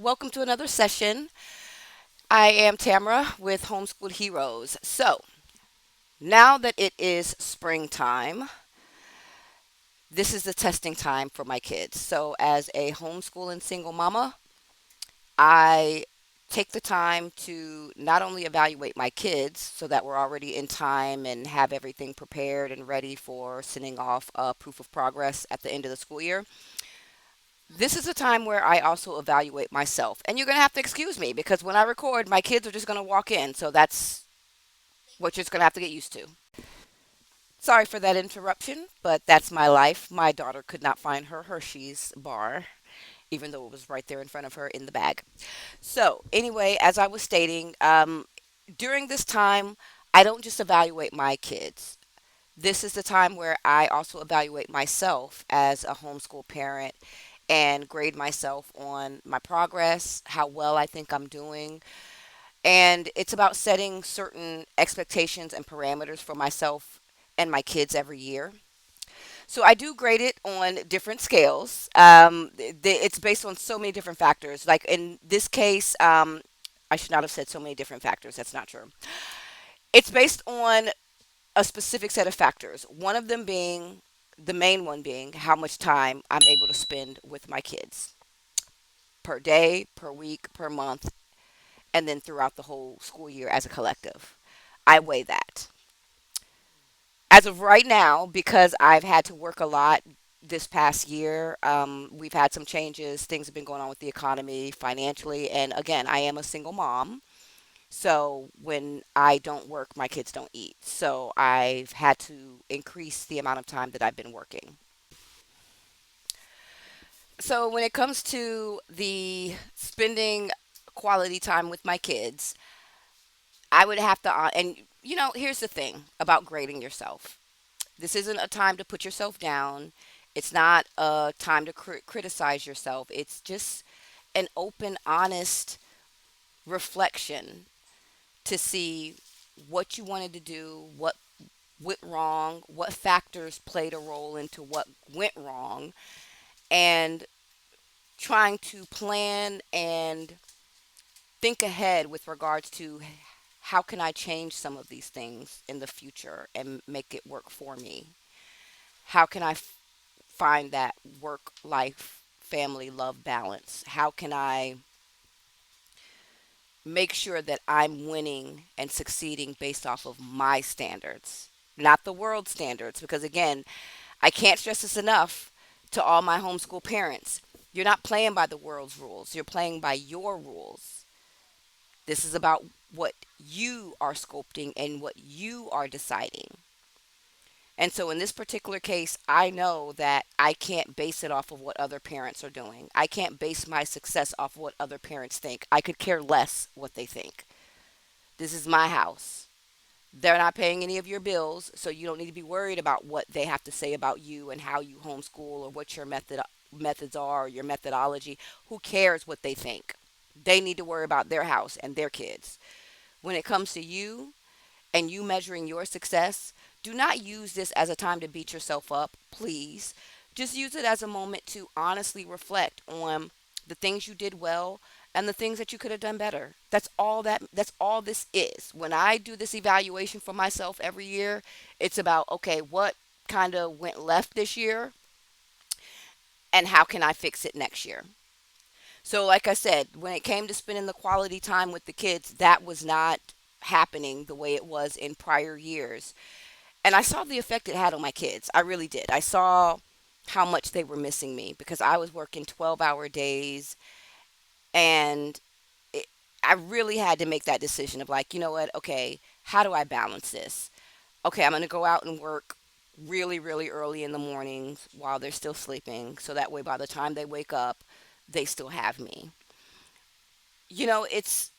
Welcome to another session. I am Tamara with Homeschool Heroes. So, now that it is springtime, this is the testing time for my kids. So, as a homeschooling single mama, I take the time to not only evaluate my kids so that we're already in time and have everything prepared and ready for sending off a proof of progress at the end of the school year. This is a time where I also evaluate myself. And you're going to have to excuse me because when I record, my kids are just going to walk in. So that's what you're just going to have to get used to. Sorry for that interruption, but that's my life. My daughter could not find her Hershey's bar, even though it was right there in front of her in the bag. So, anyway, as I was stating, during this time, I don't just evaluate my kids. This is the time where I also evaluate myself as a homeschool parent and grade myself on my progress, how well I think I'm doing. And it's about setting certain expectations and parameters for myself and my kids every year. So I do grade it on different scales. It's based on so many different factors. Like in this case, I should not have said so many different factors. That's not true. It's based on a specific set of factors. One of them being the main one being how much time I'm able to spend with my kids per day, per week, per month, and then throughout the whole school year as a collective. I weigh that. As of right now, because I've had to work a lot this past year, we've had some changes. Things have been going on with the economy financially. And again, I am a single mom. So when I don't work, my kids don't eat. So I've had to increase the amount of time that I've been working. So when it comes to the spending quality time with my kids, I would have to, and here's the thing about grading yourself. This isn't a time to put yourself down. It's not a time to criticize yourself. It's just an open, honest reflection to see what you wanted to do, what went wrong, what factors played a role into what went wrong, and trying to plan and think ahead with regards to how can I change some of these things in the future and make it work for me? How can I find that work life family love balance? How can I make sure that I'm winning and succeeding based off of my standards, not the world standards? Because again, I can't stress this enough to all my homeschool parents. You're not playing by the world's rules, you're playing by your rules. This is about what you are sculpting and what you are deciding. And so in this particular case, I know that I can't base it off of what other parents are doing. I can't base my success off of what other parents think. I could care less what they think. This is my house. They're not paying any of your bills, so you don't need to be worried about what they have to say about you and how you homeschool or what your methods are or your methodology. Who cares what they think? They need to worry about their house and their kids. When it comes to you and you measuring your success, do not use this as a time to beat yourself up, please. Just use it as a moment to honestly reflect on the things you did well and the things that you could have done better. That's all this is. When I do this evaluation for myself every year, it's about okay, what kind of went left this year and how can I fix it next year? So, like I said, when it came to spending the quality time with the kids, that was not happening the way it was in prior years. And I saw the effect it had on my kids. I really did. I saw how much they were missing me because I was working 12-hour days and it, I really had to make that decision of like, you know what? Okay, how do I balance this? Okay, I'm going to go out and work really, really early in the mornings while they're still sleeping. So that way, by the time they wake up, they still have me. It's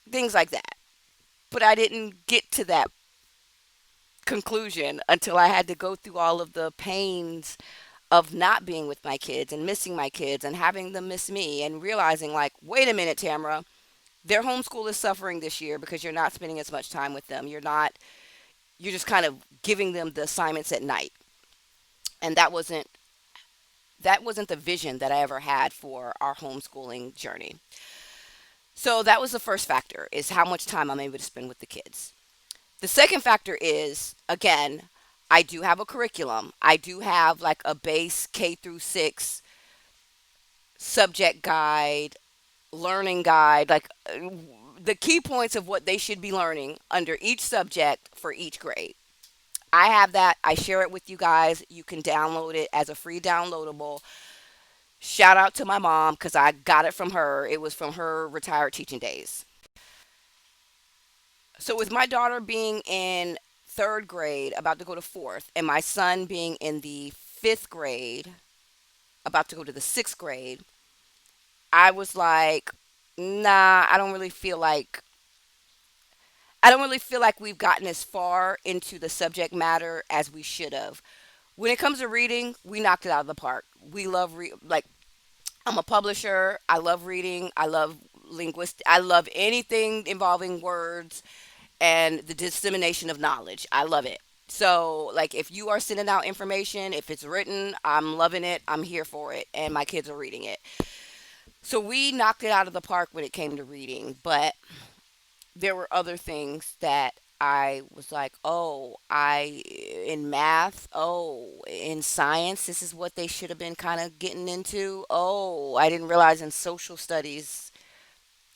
things like that. But I didn't get to that conclusion until I had to go through all of the pains of not being with my kids and missing my kids and having them miss me and realizing like, wait a minute, Tamara, their homeschool is suffering this year because you're not spending as much time with them. You're just kind of giving them the assignments at night. And that wasn't the vision that I ever had for our homeschooling journey. So that was the first factor, is how much time I'm able to spend with the kids. The second factor is, again, I do have a curriculum. I do have like a base K through 6 subject guide, learning guide, like the key points of what they should be learning under each subject for each grade. I have that. I share it with you guys. You can download it as a free downloadable. Shout out to my mom because I got it from her. It was from her retired teaching days. So, with my daughter being in third grade, about to go to fourth, and my son being in the fifth grade, about to go to the sixth grade, I was like, nah, I don't really feel like we've gotten as far into the subject matter as we should have. When it comes to reading, we knocked it out of the park. We love like I'm a publisher. I love reading. I love linguist. I love anything involving words and the dissemination of knowledge. I love it. So, like, if you are sending out information, if it's written, I'm loving it. I'm here for it, and my kids are reading it. So we knocked it out of the park when it came to reading, but there were other things that I was like, oh, I in math, oh, in science, this is what they should have been kind of getting into. Oh, I didn't realize in social studies,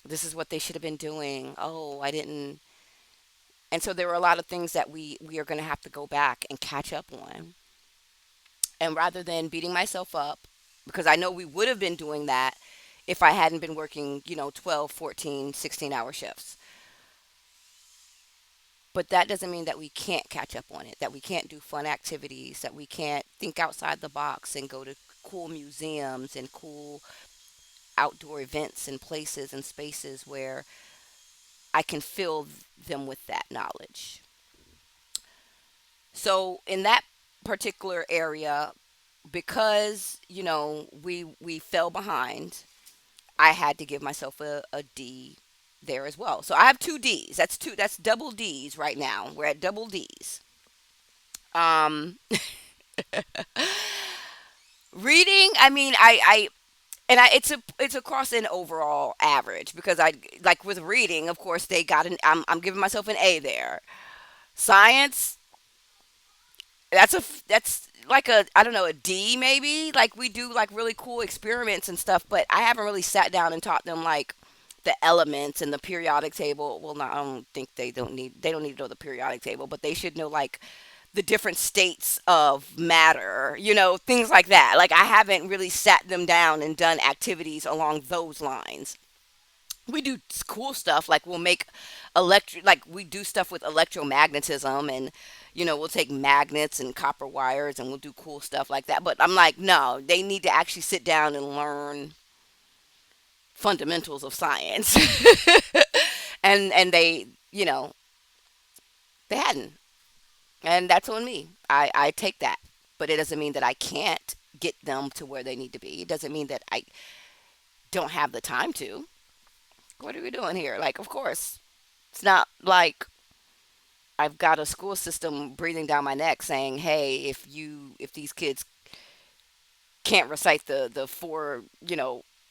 this is what they should have been doing. Oh, I didn't. And so there were a lot of things that we are going to have to go back and catch up on. And rather than beating myself up, because I know we would have been doing that if I hadn't been working, 12, 14, 16-hour shifts. But that doesn't mean that we can't catch up on it, that we can't do fun activities, that we can't think outside the box and go to cool museums and cool outdoor events and places and spaces where I can fill them with that knowledge. So in that particular area, because we fell behind, I had to give myself a D there as well. So I have two D's. That's double D's right now. We're at double D's. Um, Reading, I mean, it's across an overall average because I like with reading, of course, they got an. I'm giving myself an A there. Science, that's like a, I don't know, a D maybe. Like we do like really cool experiments and stuff, but I haven't really sat down and taught them like the elements and the periodic table. Well, not I don't think they don't need to know the periodic table, but they should know like the different states of matter, things like that. Like I haven't really sat them down and done activities along those lines. We do cool stuff like we'll make electric, like we do stuff with electromagnetism, and we'll take magnets and copper wires and we'll do cool stuff like that. But I'm like, no, they need to actually sit down and learn fundamentals of science. And they hadn't, and that's on me. I take that, but it doesn't mean that I can't get them to where they need to be. It doesn't mean that I don't have the time to. What are we doing here? Like, of course, it's not like I've got a school system breathing down my neck saying, "Hey, if these kids can't recite the four,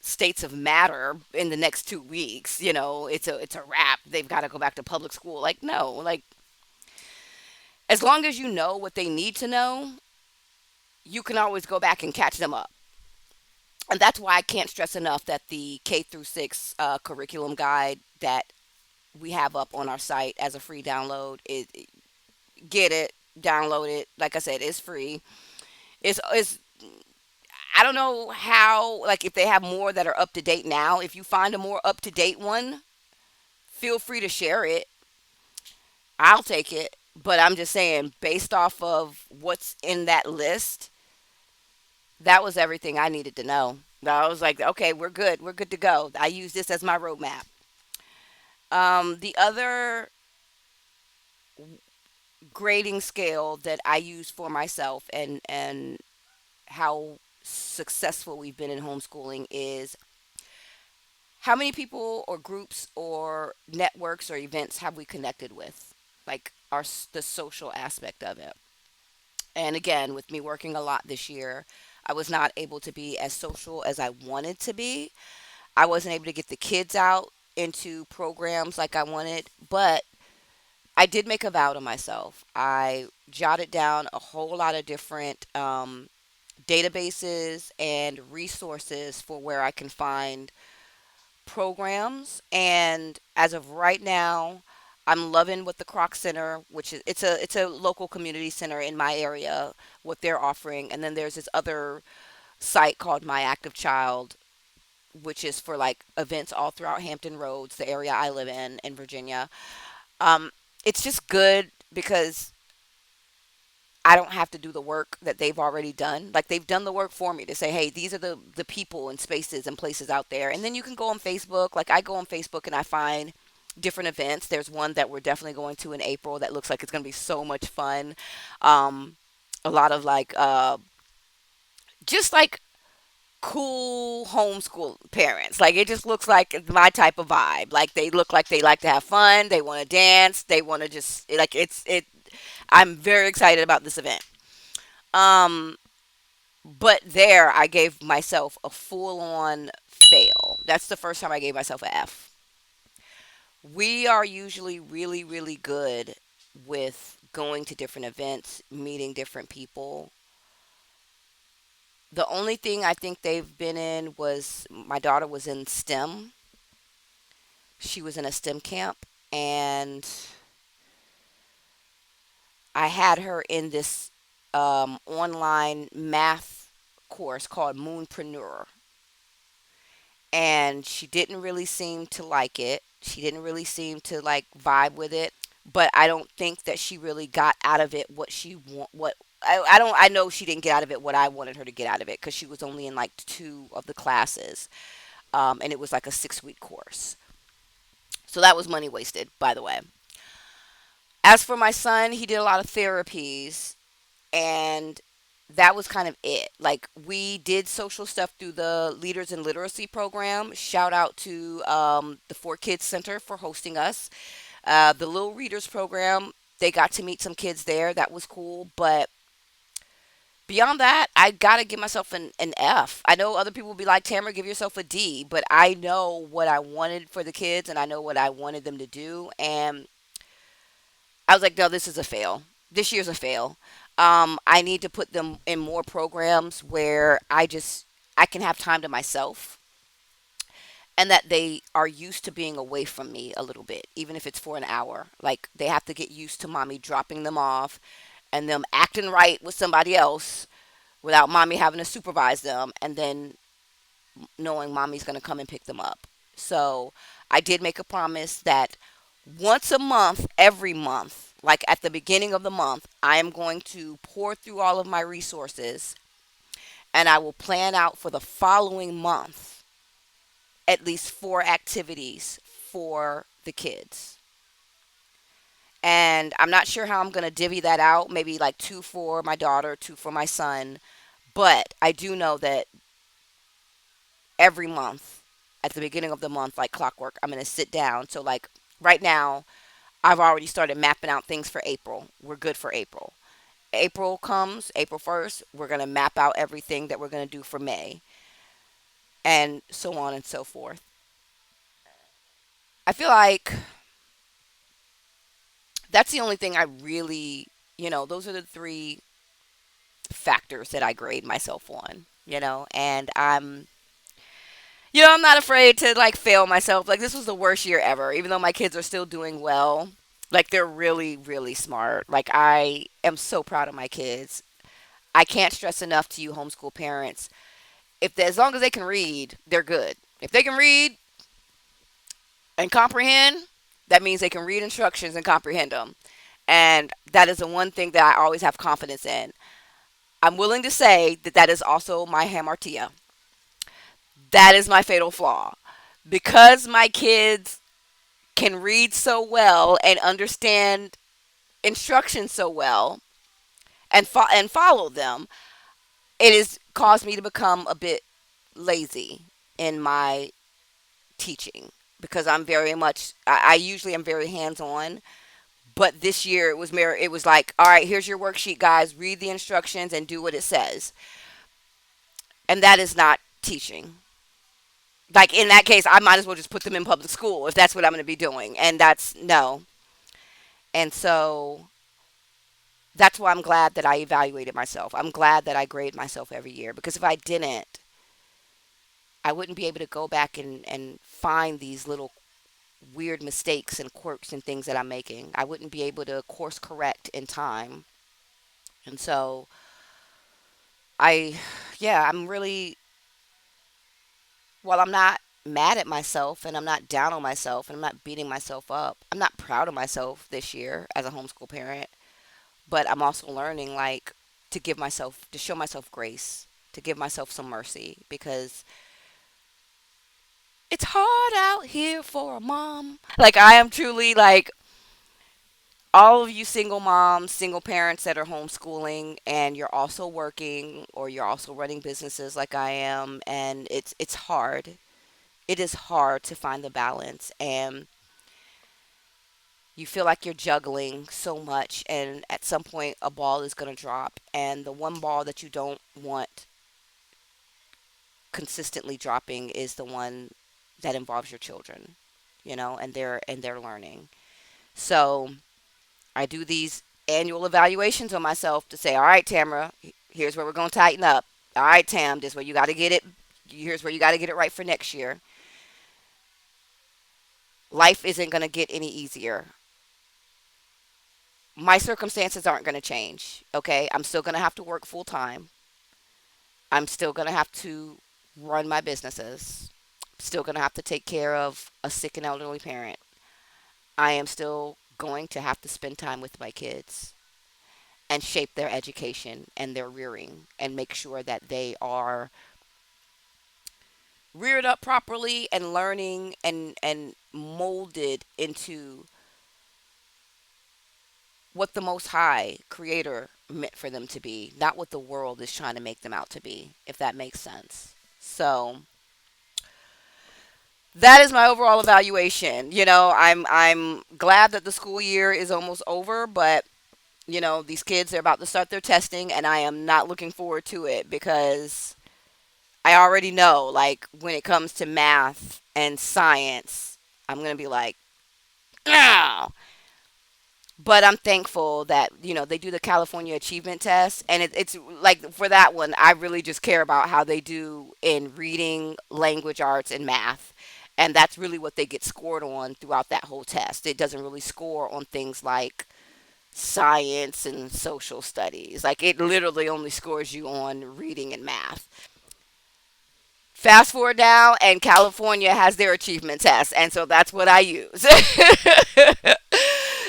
states of matter in the next 2 weeks, it's a wrap. They've got to go back to public school." Like, no, like as long as you know what they need to know, you can always go back and catch them up. And that's why I can't stress enough that the K through 6 curriculum guide that we have up on our site as a free download is, get it, download it. Like I said, it's free. It's I don't know how, like, if they have more that are up to date now. If you find a more up to date one, feel free to share it. I'll take it. But I'm just saying, based off of what's in that list, that was everything I needed to know. I was like, okay, we're good. We're good to go. I use this as my roadmap. The other grading scale that I use for myself, and how successful we've been in homeschooling, is how many people or groups or networks or events have we connected with, like the social aspect of it. And again, with me working a lot this year, I was not able to be as social as I wanted to be. I wasn't able to get the kids out into programs like I wanted, but I did make a vow to myself. I jotted down a whole lot of different databases and resources for where I can find programs. And as of right now, I'm loving what the Croc Center, which is it's a local community center in my area, what they're offering. And then there's this other site called My Active Child, which is for like events all throughout Hampton Roads, the area I live in Virginia. Um, it's just good because I don't have to do the work that they've already done. Like they've done the work for me to say, hey, these are the people and spaces and places out there. And then you can go on Facebook. Like I go on Facebook and I find different events. There's one that we're definitely going to in April that looks like it's going to be so much fun. Um, a lot of like just like cool homeschool parents. Like it just looks like my type of vibe. Like they look like they like to have fun. They want to dance. They want to just like it. I'm very excited about this event. Um, but there, I gave myself a full on fail. That's the first time I gave myself a F. We are usually really, really good with going to different events, meeting different people. The only thing I think they've been in was my daughter was in STEM. She was in a STEM camp, and I had her in this online math course called Moonpreneur, and she didn't really seem to like it. She didn't really seem to like vibe with it, but I don't think that she really got out of it what she want. What I don't. I know she didn't get out of it what I wanted her to get out of it because she was only in like two of the classes, and it was like a 6 week course. So that was money wasted, by the way. As for my son, he did a lot of therapies, and that was kind of it. Like we did social stuff through the Leaders in Literacy program. Shout out to the Four Kids Center for hosting us. The Little Readers program, they got to meet some kids there. That was cool. But beyond that, I gotta give myself an F. I know other people will be like, Tamara, give yourself a D, but I know what I wanted for the kids and I know what I wanted them to do. And I was like, no, this is a fail. This year's a fail. I need to put them in more programs where I can have time to myself and that they are used to being away from me a little bit, even if it's for an hour. Like they have to get used to mommy dropping them off and them acting right with somebody else without mommy having to supervise them and then knowing mommy's going to come and pick them up. So I did make a promise that once a month, every month, like at the beginning of the month, I am going to pour through all of my resources and I will plan out for the following month at least four activities for the kids. And I'm not sure how I'm going to divvy that out. Maybe like two for my daughter, two for my son. But I do know that every month, at the beginning of the month, like clockwork, I'm going to sit down. So, like right now, I've already started mapping out things for April. We're good for April. April comes, April 1st, we're going to map out everything that we're going to do for May, and so on and so forth. I feel like that's the only thing I really, those are the three factors that I grade myself on, and I'm not afraid to like fail myself. Like this was the worst year ever, even though my kids are still doing well. Like they're really, really smart. Like I am so proud of my kids. I can't stress enough to you homeschool parents. If as long as they can read, they're good. If they can read and comprehend, that means they can read instructions and comprehend them. And that is the one thing that I always have confidence in. I'm willing to say that that is also my hamartia. That is my fatal flaw. Because my kids can read so well and understand instructions so well and follow them, it has caused me to become a bit lazy in my teaching because I'm very much I usually am very hands on. But this year it was like, all right, here's your worksheet, guys. Read the instructions and do what it says, and that is not teaching. Like in that case, I might as well just put them in public school if that's what I'm going to be doing. And that's no. And so that's why I'm glad that I evaluated myself. I'm glad that I grade myself every year because if I didn't, I wouldn't be able to go back and find these little weird mistakes and quirks and things that I'm making. I wouldn't be able to course correct in time. And so I, yeah, I'm really, while I'm not mad at myself and I'm not down on myself and I'm not beating myself up, I'm not proud of myself this year as a homeschool parent, but I'm also learning like to give myself, to show myself grace, to give myself some mercy because it's hard out here for a mom. Like I am truly like all of you single moms, single parents that are homeschooling and you're also working or you're also running businesses like I am and it's hard. It is hard to find the balance and you feel like you're juggling so much and at some point a ball is going to drop and the one ball that you don't want consistently dropping is the one that involves your children, and they're learning. So I do these annual evaluations on myself to say, all right, Tamara, here's where we're going to tighten up. All right, Tam, this is where you got to get it. Here's where you got to get it right for next year. Life isn't going to get any easier. My circumstances aren't going to change. Okay. I'm still going to have to work full time. I'm still going to have to run my businesses. Still going to have to take care of a sick and elderly parent. I am still going to have to spend time with my kids and shape their education and their rearing and make sure that they are reared up properly and learning and molded into what the most high creator meant for them to be, not what the world is trying to make them out to be, if that makes sense. So that is my overall evaluation. I'm glad that the school year is almost over, but these kids are about to start their testing and I am not looking forward to it because I already know, like, when it comes to math and science, I'm going to be like, no. But I'm thankful that, they do the California Achievement Test. And it's like for that one, I really just care about how they do in reading, language arts, and math. And that's really what they get scored on throughout that whole test. It doesn't really score on things like science and social studies. Like, it literally only scores you on reading and math. Fast forward now, and California has their achievement test, and so that's what I use.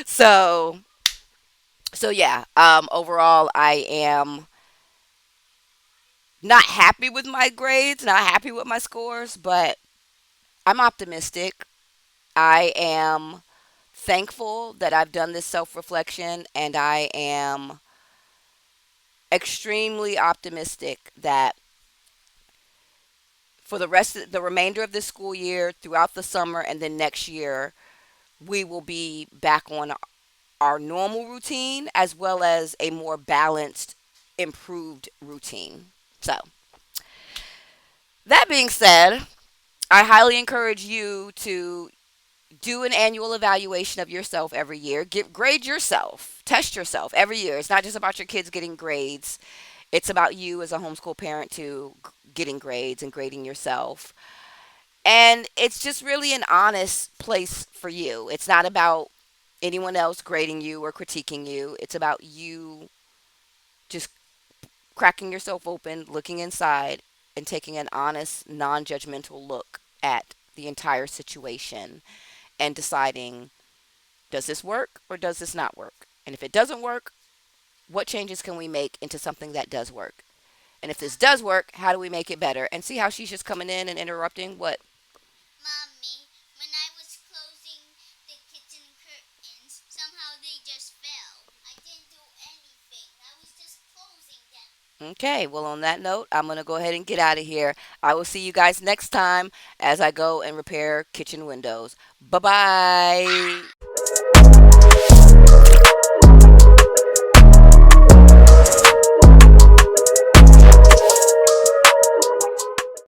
so, so yeah. Overall, I am not happy with my grades, not happy with my scores, but I'm optimistic. I am thankful that I've done this self reflection, and I am extremely optimistic that for the remainder of this school year, throughout the summer, and then next year, we will be back on our normal routine as well as a more balanced, improved routine. So, that being said, I highly encourage you to do an annual evaluation of yourself every year. Grade yourself, test yourself every year. It's not just about your kids getting grades, it's about you as a homeschool parent too, getting grades and grading yourself. And it's just really an honest place for you. It's not about anyone else grading you or critiquing you. It's about you just cracking yourself open, looking inside, and taking an honest, non judgmental look at the entire situation and deciding, does this work or does this not work? And if it doesn't work, what changes can we make into something that does work? And if this does work, how do we make it better? And see how she's just coming in and interrupting what? Mommy, when I was closing the kitchen curtains, somehow they just fell. I didn't do anything. I was just closing them. Okay, well, on that note, I'm going to go ahead and get out of here. I will see you guys next time as I go and repair kitchen windows. Bye bye.